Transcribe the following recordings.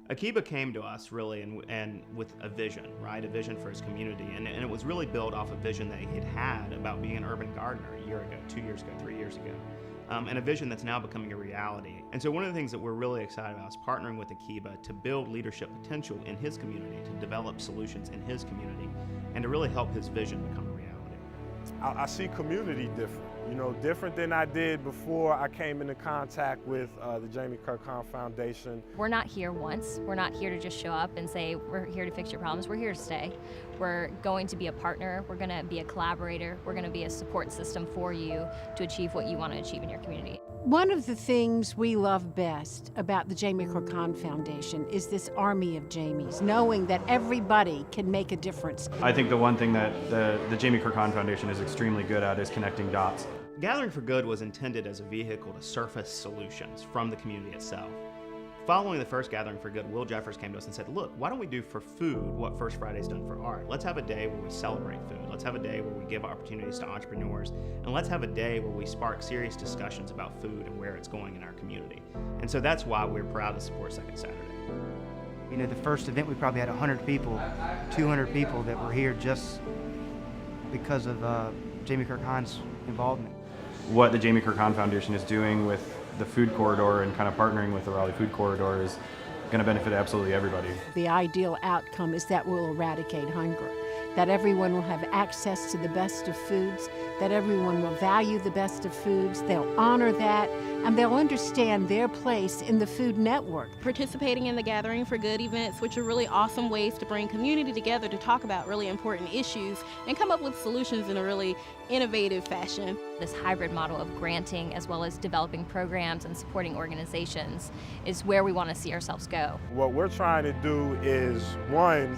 Akiba came to us really and with a vision, right? A vision for his community. And it was really built off a vision that he had had about being an urban gardener a year ago, 2 years ago, 3 years ago. And a vision that's now becoming a reality. And so one of the things that we're really excited about is partnering with Akiba to build leadership potential in his community, to develop solutions in his community, and to really help his vision become a reality. I see community different, different than I did before I came into contact with the Jamie Kirk Hahn Foundation. We're not here once. We're not here to just show up and say, we're here to fix your problems. We're here to stay. We're going to be a partner. We're going to be a collaborator. We're going to be a support system for you to achieve what you want to achieve in your community. One of the things we love best about the Jamie Kirk Hahn Foundation is this army of Jamies, knowing that everybody can make a difference. I think the one thing that the Jamie Kirk Hahn Foundation is extremely good at is connecting dots. Gathering for Good was intended as a vehicle to surface solutions from the community itself. Following the first Gathering for Good, Will Jeffers came to us and said, look, why don't we do for food what First Friday's done for art? Let's have a day where we celebrate food. Let's have a day where we give opportunities to entrepreneurs. And let's have a day where we spark serious discussions about food and where it's going in our community. And so that's why we're proud to support Second Saturday. The first event we probably had 100 people, 200 people that were here just because of Jamie Kirk Hahn's involvement. What the Jamie Kirk Hahn Foundation is doing with the food corridor and kind of partnering with the Raleigh food corridor is going to benefit absolutely everybody. The ideal outcome is that we'll eradicate hunger, that everyone will have access to the best of foods, that everyone will value the best of foods, they'll honor that, and they'll understand their place in the food network. Participating in the Gathering for Good events, which are really awesome ways to bring community together to talk about really important issues and come up with solutions in a really innovative fashion. This hybrid model of granting as well as developing programs and supporting organizations is where we want to see ourselves go. What we're trying to do is, one,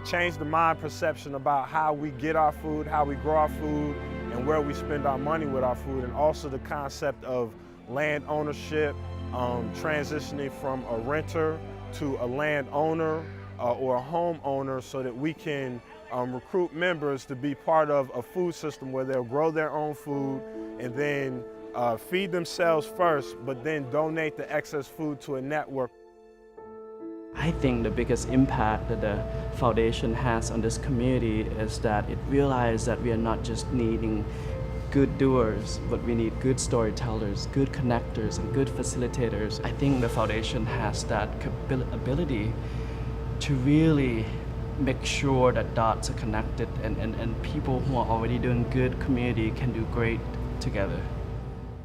change the mind perception about how we get our food, how we grow our food, and where we spend our money with our food, and also the concept of land ownership, transitioning from a renter to a landowner or a homeowner so that we can recruit members to be part of a food system where they'll grow their own food and then feed themselves first, but then donate the excess food to a network. I think the biggest impact that the foundation has on this community is that it realizes that we are not just needing good doers, but we need good storytellers, good connectors, and good facilitators. I think the foundation has that ability to really make sure that dots are connected and people who are already doing good community can do great together.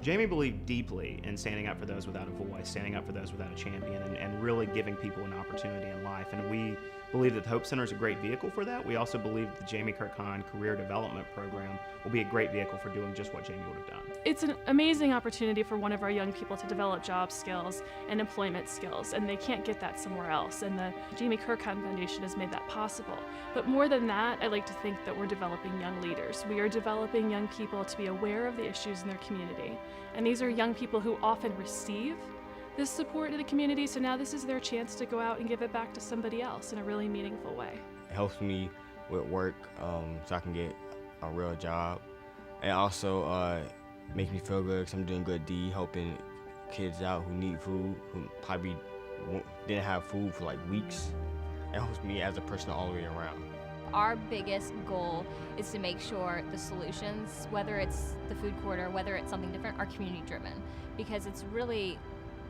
Jamie believed deeply in standing up for those without a voice, standing up for those without a champion, and really giving people an opportunity in life. And we believe that the Hope Center is a great vehicle for that. We also believe that the Jamie Kirk Hahn Career Development Program will be a great vehicle for doing just what Jamie would have done. It's an amazing opportunity for one of our young people to develop job skills and employment skills, and they can't get that somewhere else. And the Jamie Kirk Hahn Foundation has made that possible. But more than that, I like to think that we're developing young leaders. We are developing young people to be aware of the issues in their community. And these are young people who often receive this support in the community, so now this is their chance to go out and give it back to somebody else in a really meaningful way. It helps me with work so I can get a real job. And also makes me feel good because I'm doing good deed, helping kids out who need food, who probably didn't have food for like weeks. It helps me as a person all the way around. Our biggest goal is to make sure the solutions, whether it's the food corridor, whether it's something different, are community driven, because it's really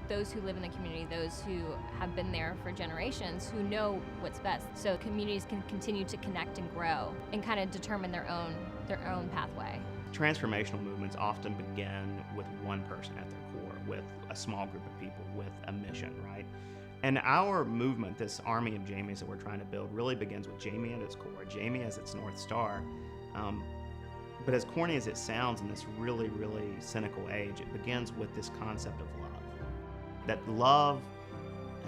those who live in the community, those who have been there for generations, who know what's best. So communities can continue to connect and grow and kind of determine their own pathway. Transformational movements often begin with one person at their core, with a small group of people, with a mission, right? And our movement, this army of Jamies that we're trying to build, really begins with Jamie at its core, Jamie as its North Star. But as corny as it sounds in this really, really cynical age, it begins with this concept of love. That love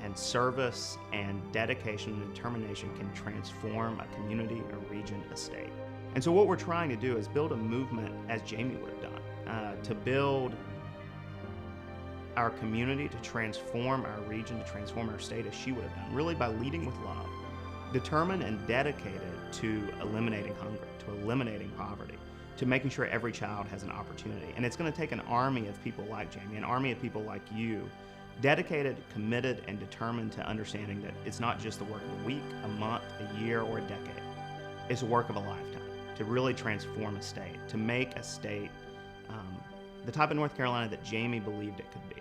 and service and dedication and determination can transform a community, a region, a state. And so what we're trying to do is build a movement as Jamie would have done, to build our community, to transform our region, to transform our state as she would have done, really by leading with love, determined and dedicated to eliminating hunger, to eliminating poverty, to making sure every child has an opportunity. And it's going to take an army of people like Jamie, an army of people like you, dedicated, committed, and determined to understanding that it's not just the work of a week, a month, a year, or a decade. It's a work of a lifetime to really transform a state, to make a state the type of North Carolina that Jamie believed it could be.